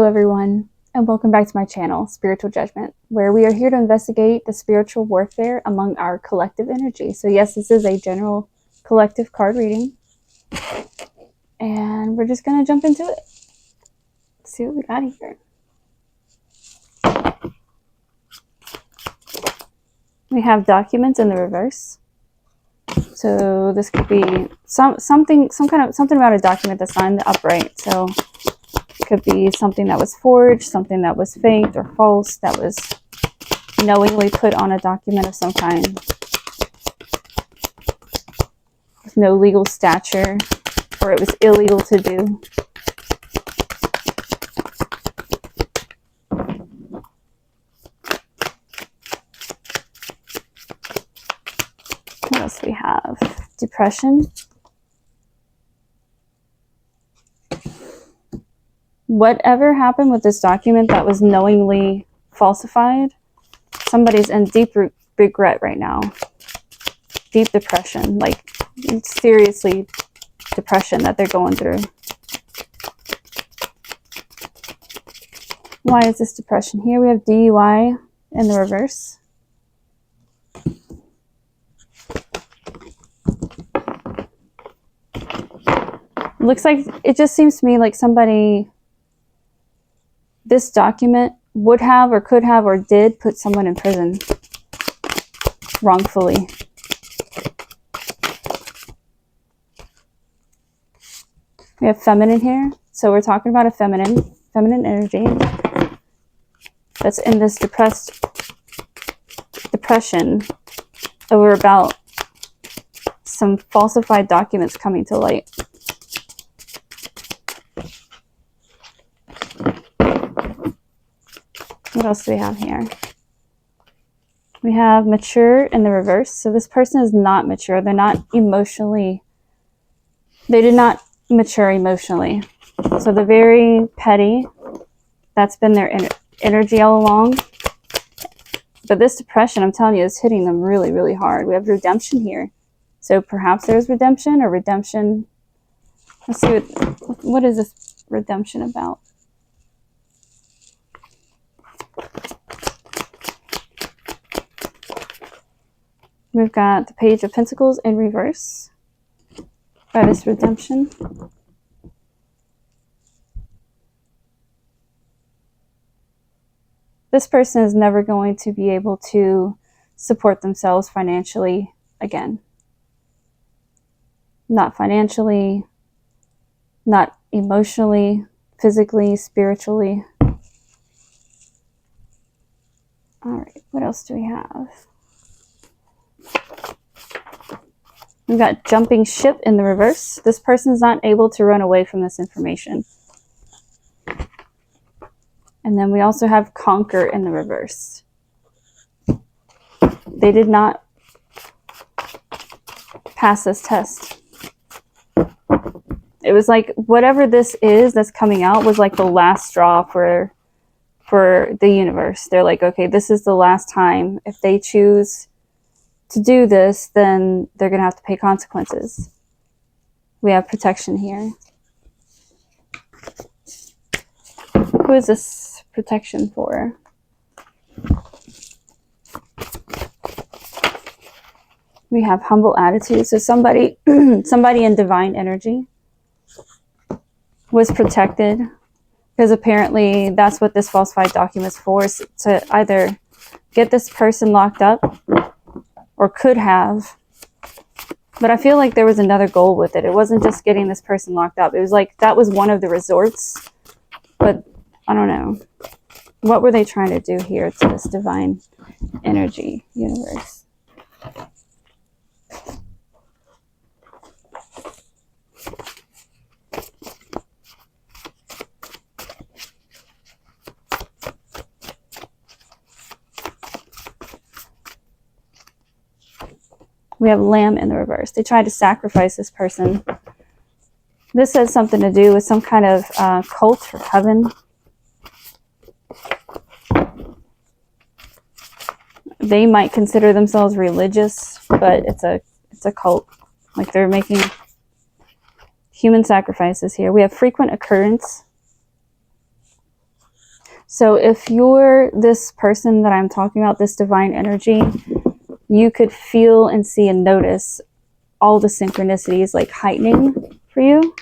everyone, and welcome back to my channel, Spiritual Judgment, where we are here to investigate the spiritual warfare among our collective energy. So yes, this is a general collective card reading, and we're just going to jump into it. Let's see what we got here. We have documents in the reverse. So this could be something about a document that's not in the upright. So it could be something that was forged, something that was faked or false, that was knowingly put on a document of some kind with no legal stature, or it was illegal to do. What else do we have? Depression. Whatever happened with this document that was knowingly falsified, somebody's in deep regret right now. Deep depression, like seriously depression that they're going through. Why is this depression here? We have DUI in the reverse. Looks like, it just seems to me like somebody, this document would have or could have or did put someone in prison wrongfully. We have feminine here. So we're talking about a feminine energy that's in this depression over about some falsified documents coming to light. What else do we have here? We have mature in the reverse. So this person is not mature. They're not emotionally, they did not mature emotionally. So they're very petty. That's been their energy all along. But this depression, I'm telling you, is hitting them really, really hard. We have redemption here. So perhaps there's redemption or redemption. Let's see, what is this redemption about? We've got the Page of Pentacles in reverse by this redemption. This person is never going to be able to support themselves financially again. Not financially, not emotionally, physically, spiritually. All right, what else do we have? We've got jumping ship in the reverse. This person is not able to run away from this information. And then we also have conquer in the reverse. They did not pass this test. It was like whatever this is that's coming out was like the last straw for the universe. They're like, okay, this is the last time. If they choose to do this, then they're going to have to pay consequences. We have protection here. Who is this protection for? We have humble attitude. So somebody in divine energy was protected, because apparently that's what this falsified document is for, is to either get this person locked up or could have. But I feel like there was another goal with it. It wasn't just getting this person locked up. It was like that was one of the resorts. But I don't know. What were they trying to do here to this divine energy universe? We have lamb in the reverse. They tried to sacrifice this person. This has something to do with some kind of cult or coven. They might consider themselves religious, but it's a cult. Like they're making human sacrifices here. We have frequent occurrence. So if you're this person that I'm talking about, this divine energy, you could feel and see and notice all the synchronicities like heightening for you,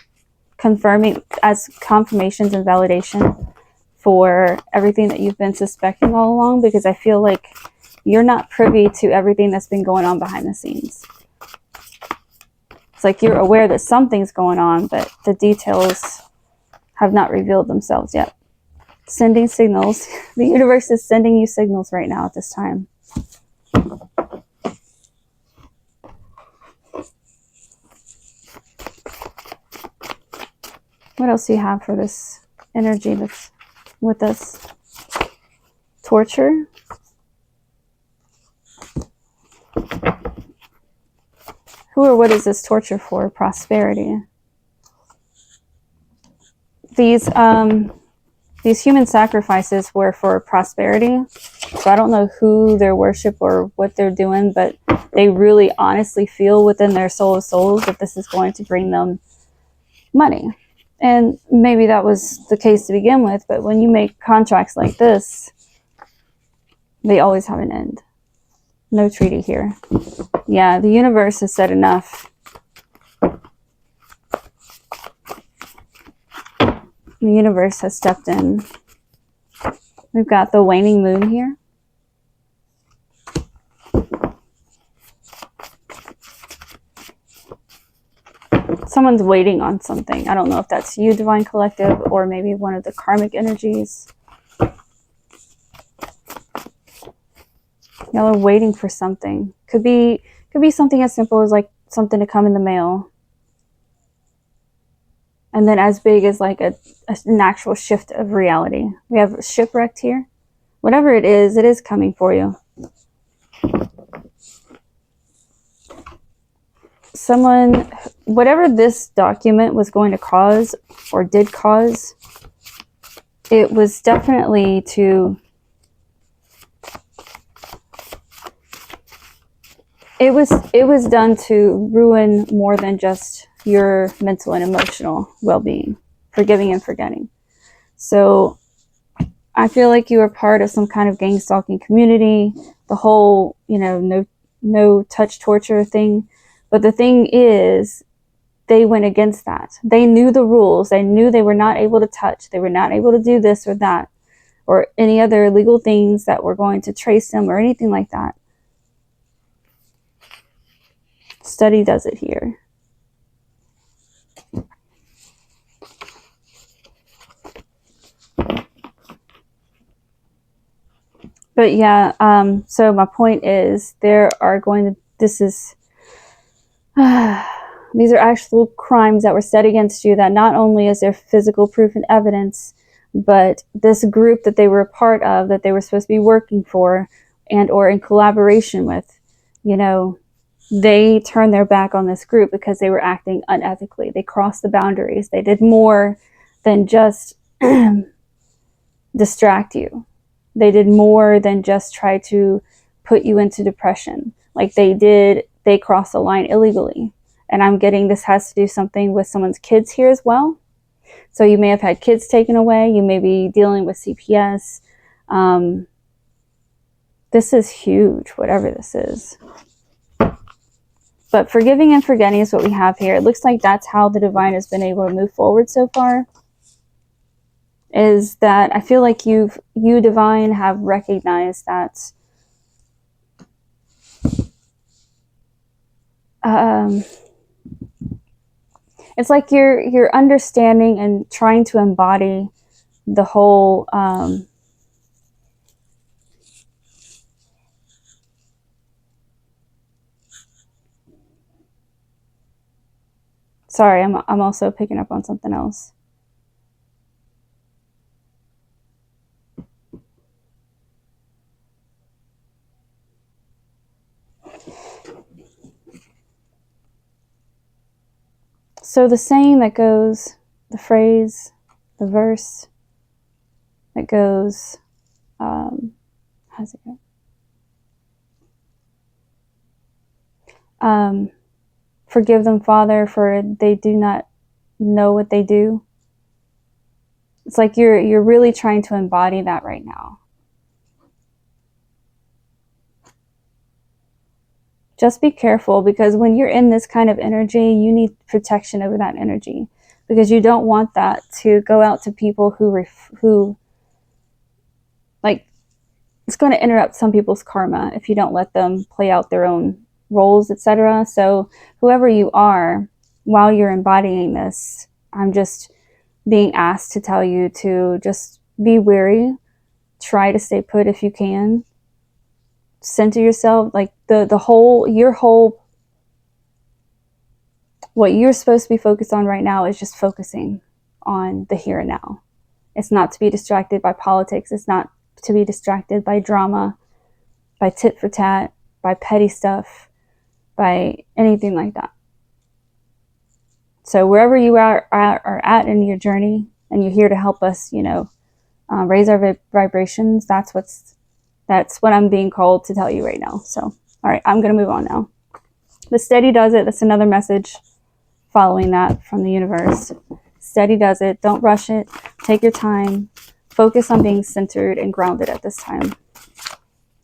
confirming as confirmations and validation for everything that you've been suspecting all along, because I feel like you're not privy to everything that's been going on behind the scenes. It's like you're aware that something's going on, but the details have not revealed themselves yet. Sending signals. The universe is sending you signals right now at this time. What else do you have for this energy that's with us? Torture. Who or what is this torture for? Prosperity. These human sacrifices were for prosperity. So I don't know who their worship or what they're doing, but they really honestly feel within their soul of souls that this is going to bring them money. And maybe that was the case to begin with, but when you make contracts like this, they always have an end. No treaty here. Yeah, the universe has said enough. The universe has stepped in. We've got the waning moon here. Someone's waiting on something. I don't know if that's you, Divine Collective, or maybe one of the karmic energies. Y'all are waiting for something. Could be something as simple as like something to come in the mail. And then as big as like an actual shift of reality. We have shipwrecked here. Whatever it is coming for you. Someone, whatever this document was going to cause or did cause, it was definitely to, it was done to ruin more than just your mental and emotional well-being, forgiving and forgetting. So I feel like you are part of some kind of gang stalking community, the whole, no touch torture thing. But the thing is, they went against that. They knew the rules. They knew they were not able to touch. They were not able to do this or that, or any other legal things that were going to trace them or anything like that. Study does it here. But yeah, so my point is, these are actual crimes that were set against you, that not only is there physical proof and evidence, but this group that they were a part of, that they were supposed to be working for and or in collaboration with, they turned their back on this group because they were acting unethically. They crossed the boundaries. They did more than just distract you. They did more than just try to put you into depression. Like they crossed the line illegally. And I'm getting this has to do something with someone's kids here as well. So you may have had kids taken away. You may be dealing with CPS. This is huge, whatever this is. But forgiving and forgetting is what we have here. It looks like that's how the divine has been able to move forward so far. Is that I feel like you divine have recognized that it's like you're understanding and trying to embody the whole sorry, I'm also picking up on something else. So the saying that goes, the phrase, the verse that goes, how's it go? Forgive them, Father, for they do not know what they do. It's like you're really trying to embody that right now. Just be careful, because when you're in this kind of energy, you need protection over that energy, because you don't want that to go out to people who like, it's going to interrupt some people's karma if you don't let them play out their own roles, etc. So whoever you are, while you're embodying this, I'm just being asked to tell you to just be wary, try to stay put if you can, center yourself, like your whole, what you're supposed to be focused on right now is just focusing on the here and now. It's not to be distracted by politics. It's not to be distracted by drama, by tit for tat, by petty stuff, by anything like that. So wherever you are at in your journey, and you're here to help us, raise our vibrations, that's what I'm being called to tell you right now. So, all right, I'm going to move on now. The steady does it. That's another message following that from the universe. Steady does it. Don't rush it. Take your time. Focus on being centered and grounded at this time.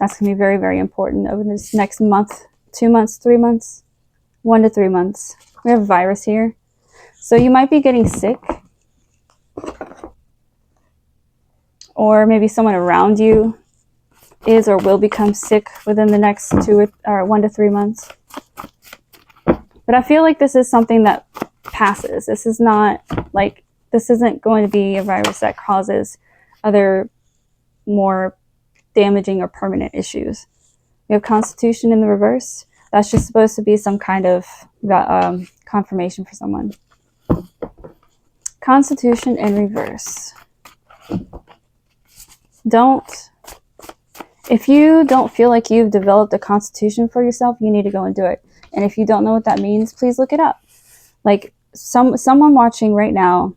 That's going to be very, very important over this next month, 2 months, 3 months, 1 to 3 months. We have a virus here. So you might be getting sick, or maybe someone around you is or will become sick within the next 1 to 3 months. But I feel like this is something that passes. This isn't going to be a virus that causes other more damaging or permanent issues. We have Constitution in the reverse. That's just supposed to be some kind of confirmation for someone. Constitution in reverse. If you don't feel like you've developed a constitution for yourself, you need to go and do it. And if you don't know what that means, please look it up. Like someone watching right now,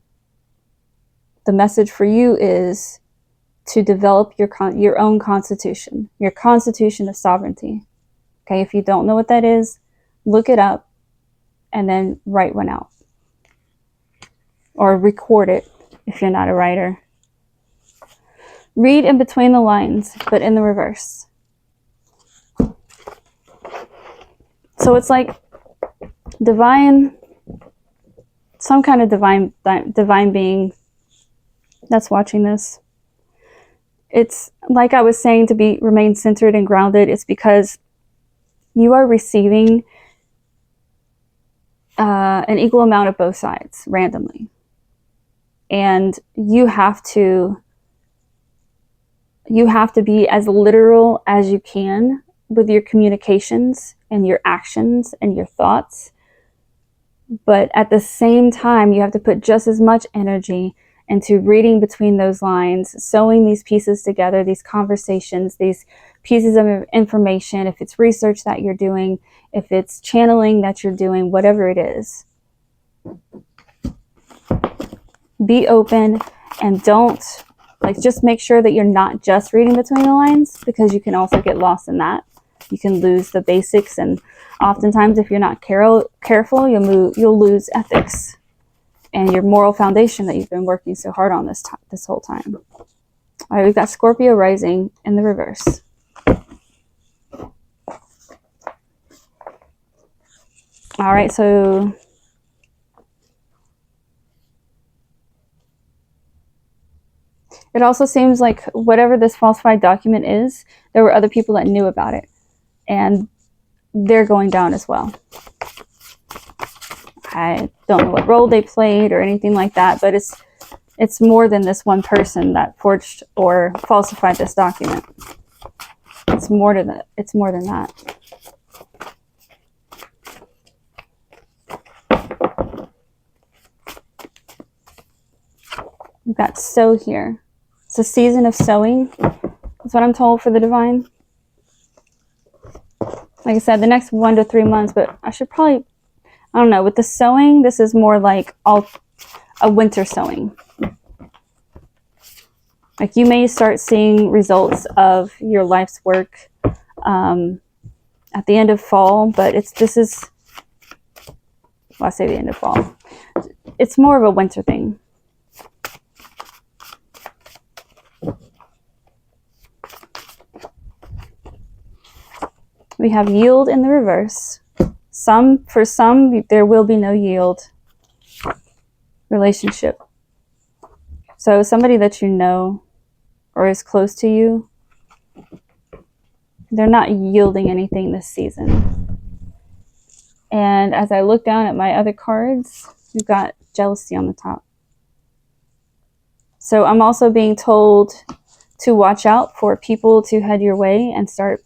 the message for you is to develop your own constitution, your constitution of sovereignty. Okay, if you don't know what that is, look it up and then write one out. Or record it if you're not a writer. Read in between the lines, but in the reverse. So it's like some kind of divine being that's watching this. It's like I was saying, to remain centered and grounded. It's because you are receiving an equal amount of both sides randomly. And you have to be as literal as you can with your communications and your actions and your thoughts. But at the same time, you have to put just as much energy into reading between those lines, sewing these pieces together, these conversations, these pieces of information, if it's research that you're doing, if it's channeling that you're doing, whatever it is. Be open and just make sure that you're not just reading between the lines, because you can also get lost in that. You can lose the basics, and oftentimes if you're not careful, you'll lose ethics and your moral foundation that you've been working so hard on this whole time. All right, we've got Scorpio rising in the reverse. All right, so it also seems like whatever this falsified document is, there were other people that knew about it, and they're going down as well. I don't know what role they played or anything like that, but it's more than this one person that forged or falsified this document. It's more than that. It's more than that. We've got sow here. It's a season of sowing. That's what I'm told for the divine. Like I said, the next 1 to 3 months, but I should probably, I don't know, with the sowing, this is more like a winter sowing. Like you may start seeing results of your life's work at the end of fall, but I say the end of fall. It's more of a winter thing. We have yield in the reverse. For some, there will be no yield relationship. So somebody that you know or is close to you, they're not yielding anything this season. And as I look down at my other cards, we've got jealousy on the top. So I'm also being told to watch out for people to head your way and start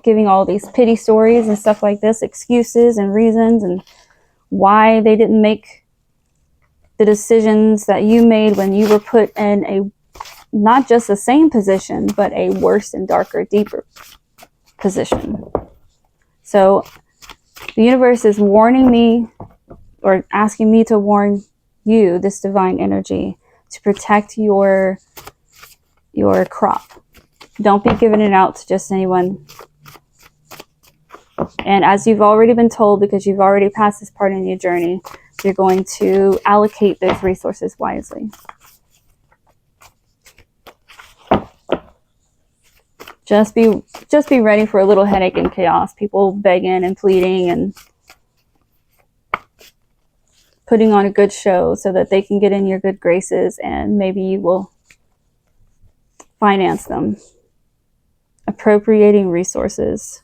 giving all these pity stories and stuff like this, excuses and reasons and why they didn't make the decisions that you made when you were put in a, not just the same position, but a worse and darker, deeper position. So the universe is warning me, or asking me to warn you, this divine energy, to protect your crop. Don't be giving it out to just anyone. And as you've already been told, because you've already passed this part in your journey, you're going to allocate those resources wisely. Just be ready for a little headache and chaos. People begging and pleading and putting on a good show so that they can get in your good graces, and maybe you will finance them. Appropriating resources.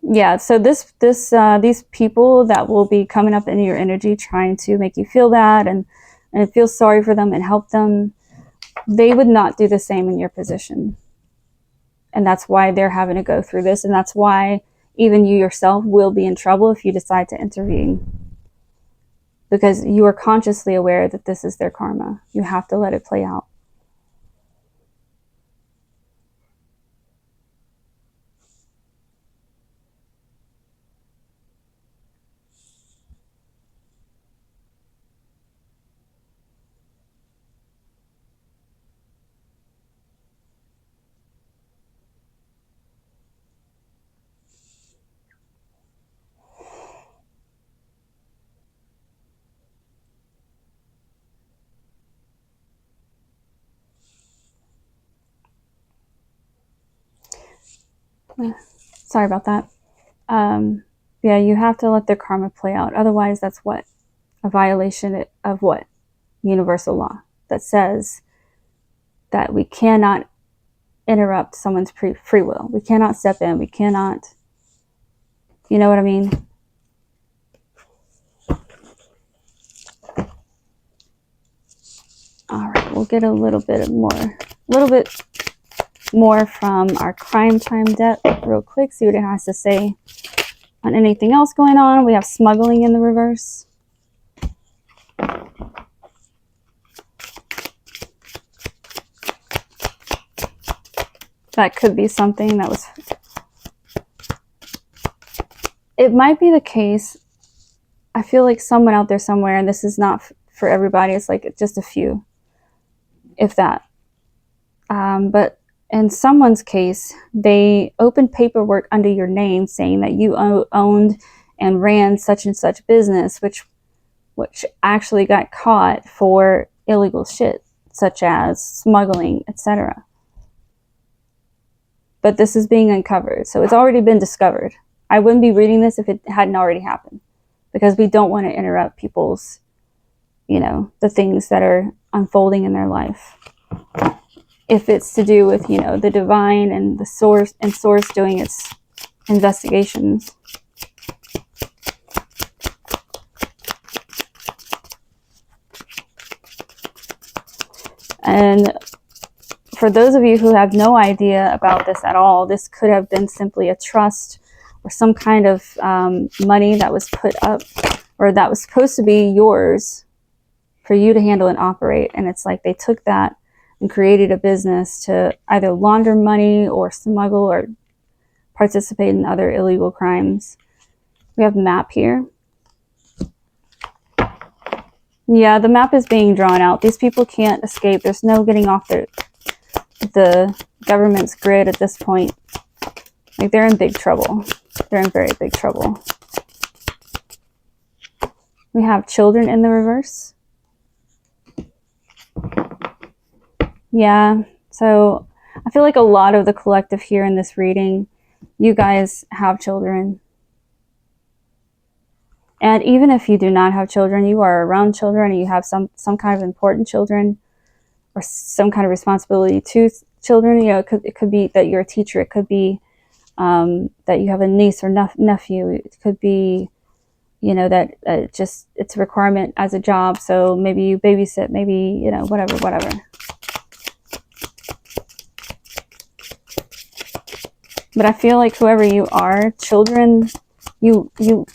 Yeah, so these people that will be coming up into your energy trying to make you feel bad and feel sorry for them and help them, they would not do the same in your position. And that's why they're having to go through this, and that's why even you yourself will be in trouble if you decide to intervene. Because you are consciously aware that this is their karma. You have to let it play out. Sorry about that. Yeah, you have to let their karma play out. Otherwise, that's what? A violation of what? Universal law that says that we cannot interrupt someone's free will. We cannot step in. We cannot, you know what I mean? All right, we'll get a little bit more from our crime time deck real quick, see what it has to say on anything else going on. We have smuggling in the reverse. That could be something that was, it might be the case. I feel like someone out there somewhere, and this is not for everybody, it's like just a few, if that. But in someone's case, they opened paperwork under your name saying that you owned and ran such and such business, which actually got caught for illegal shit, such as smuggling, etc. But this is being uncovered, so it's already been discovered. I wouldn't be reading this if it hadn't already happened, because we don't want to interrupt people's, the things that are unfolding in their life. If it's to do with, the divine and the source doing its investigations. And for those of you who have no idea about this at all, this could have been simply a trust or some kind of money that was put up, or that was supposed to be yours for you to handle and operate. And it's like they took that and created a business to either launder money or smuggle or participate in other illegal crimes. We have map here. Yeah, the map is being drawn out. These people can't escape. There's no getting off the government's grid at this point. Like, they're in big trouble. They're in very big trouble. We have children in the reverse. Yeah, so I feel like a lot of the collective here in this reading, you guys have children. And even if you do not have children, you are around children and you have some kind of important children or some kind of responsibility to children. You know, it could be that you're a teacher. It could be that you have a niece or nephew. It could be, you know, that just it's a requirement as a job. So maybe you babysit, maybe, you know, whatever. But I feel like whoever you are, children, you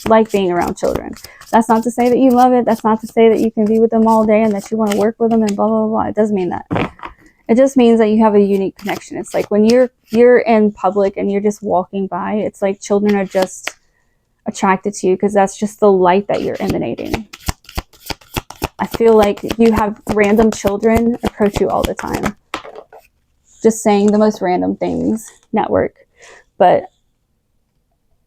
like being around children. That's not to say that you love it. That's not to say that you can be with them all day and that you want to work with them and blah, blah, blah. It doesn't mean that. It just means that you have a unique connection. It's like when you're in public and you're just walking by, it's like children are just attracted to you because that's just the light that you're emanating. I feel like you have random children approach you all the time. Just saying the most random things. Network. But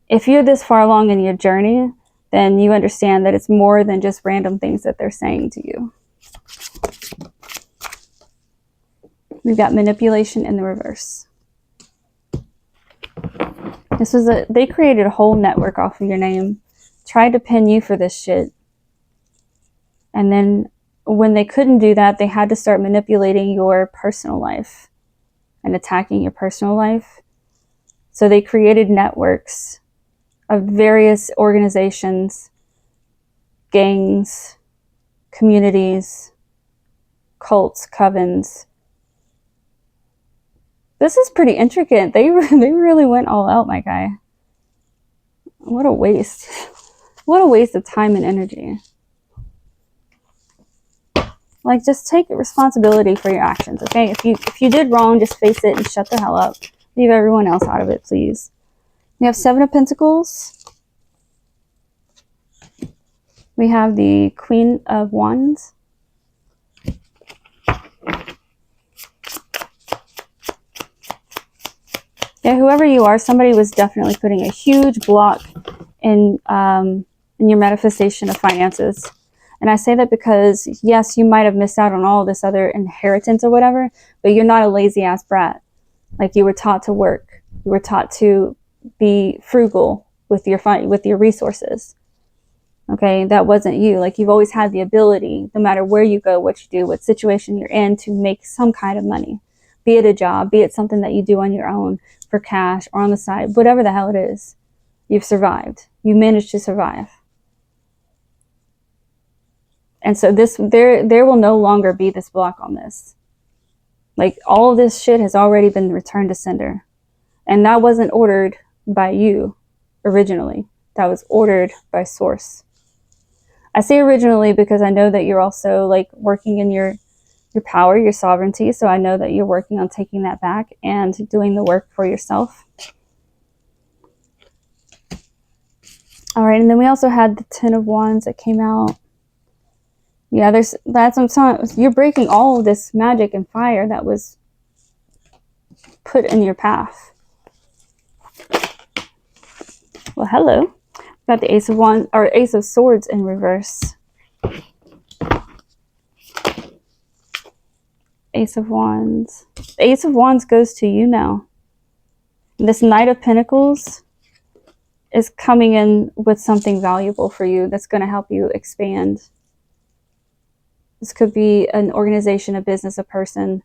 if you're this far along in your journey, then you understand that it's more than just random things that they're saying to you. We've got manipulation in the reverse. They created a whole network off of your name, tried to pin you for this shit. And then when they couldn't do that, they had to start manipulating your personal life and attacking your personal life. So they created networks of various organizations, gangs, communities, cults, covens. This is pretty intricate. They really went all out, my guy. What a waste. What a waste of time and energy. Like, just take responsibility for your actions, okay? If you did wrong, just face it and shut the hell up. Leave everyone else out of it, please. We have 7 of Pentacles. We have the Queen of Wands. Yeah, whoever you are, somebody was definitely putting a huge block in your manifestation of finances. And I say that because, yes, you might have missed out on all this other inheritance or whatever, but you're not a lazy ass brat. Like, you were taught to work. You were taught to be frugal with your resources. Okay, that wasn't you. Like, you've always had the ability, no matter where you go, what you do, what situation you're in, to make some kind of money. Be it a job, be it something that you do on your own for cash or on the side, whatever the hell it is. You've survived. You managed to survive. And so there will no longer be this block on this. Like, all of this shit has already been returned to sender. And that wasn't ordered by you originally. That was ordered by source. I say originally because I know that you're also, like, working in your power, your sovereignty. So I know that you're working on taking that back and doing the work for yourself. All right, and then we also had the 10 of Wands that came out. Yeah, that's what I'm saying. You're breaking all of this magic and fire that was put in your path. Well, hello. Got the Ace of Wands, or Ace of Swords in reverse. Ace of Wands. The Ace of Wands goes to you now. This Knight of Pentacles is coming in with something valuable for you that's going to help you expand. This could be an organization, a business, a person,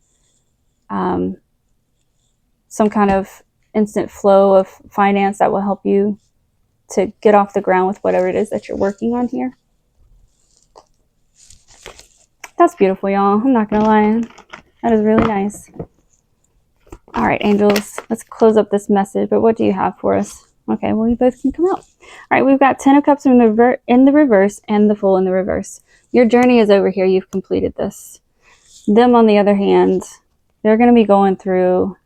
some kind of instant flow of finance that will help you to get off the ground with whatever it is that you're working on here. That's beautiful, y'all. I'm not going to lie. That is really nice. All right, angels, let's close up this message. But what do you have for us? Okay, well, you both can come out. All right, we've got 10 of Cups in the reverse and the Fool in the reverse. Your journey is over here. You've completed this. Them, on the other hand, they're going to be going through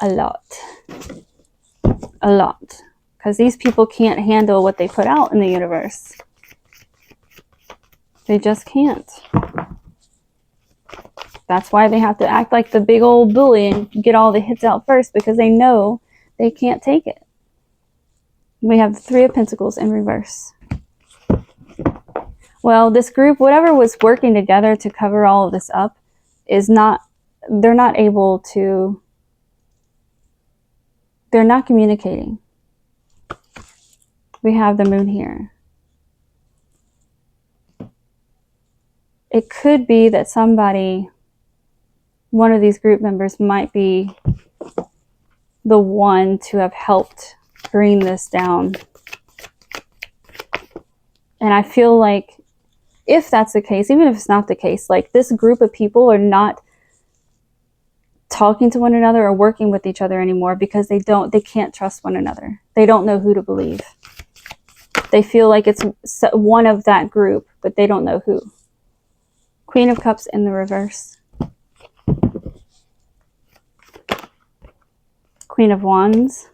a lot. A lot. Because these people can't handle what they put out in the universe. They just can't. That's why they have to act like the big old bully and get all the hits out first, because they know they can't take it. We have the 3 of Pentacles in reverse. Well, this group, whatever was working together to cover all of this up, they're not able to they're not communicating. We have the moon here. It could be that somebody, one of these group members might be the one to have helped bring this down. And I feel like if that's the case, even if it's not the case, like this group of people are not talking to one another or working with each other anymore because they can't trust one another. They don't know who to believe. They feel like it's one of that group, but they don't know who. Queen of Cups in the reverse. Queen of Wands.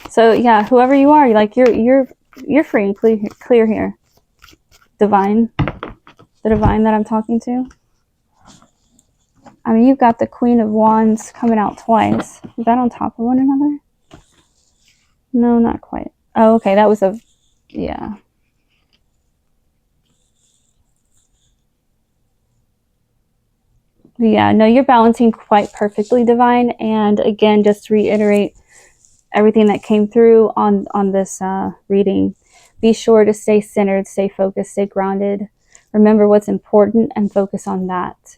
So yeah, whoever you are, like you're free and clear here. Divine. The divine that I'm talking to. I mean, you've got the Queen of Wands coming out twice. Is that on top of one another? No, not quite. Oh, okay. That was yeah. Yeah, no, you're balancing quite perfectly, divine. And again, just to reiterate everything that came through on this reading, be sure to stay centered, stay focused, stay grounded. Remember what's important and focus on that.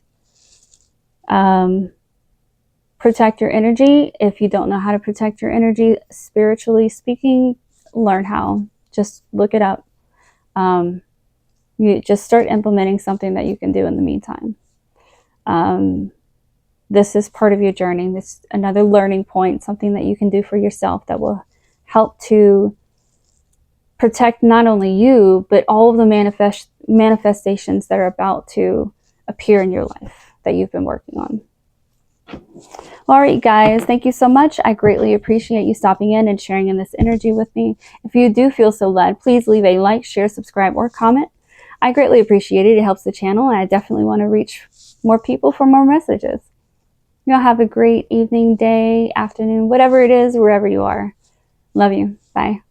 Protect your energy. If you don't know how to protect your energy, spiritually speaking, learn how. Just look it up. You just start implementing something that you can do in the meantime. This is part of your journey. This is another learning point, something that you can do for yourself that will help to protect not only you, but all of the manifestations that are about to appear in your life that you've been working on. All right, guys, thank you so much. I greatly appreciate you stopping in and sharing in this energy with me. If you do feel so led, please leave a like, share, subscribe, or comment. I greatly appreciate it. It helps the channel, and I definitely want to reach more people for more messages. Y'all have a great evening, day, afternoon, whatever it is, wherever you are. Love you. Bye.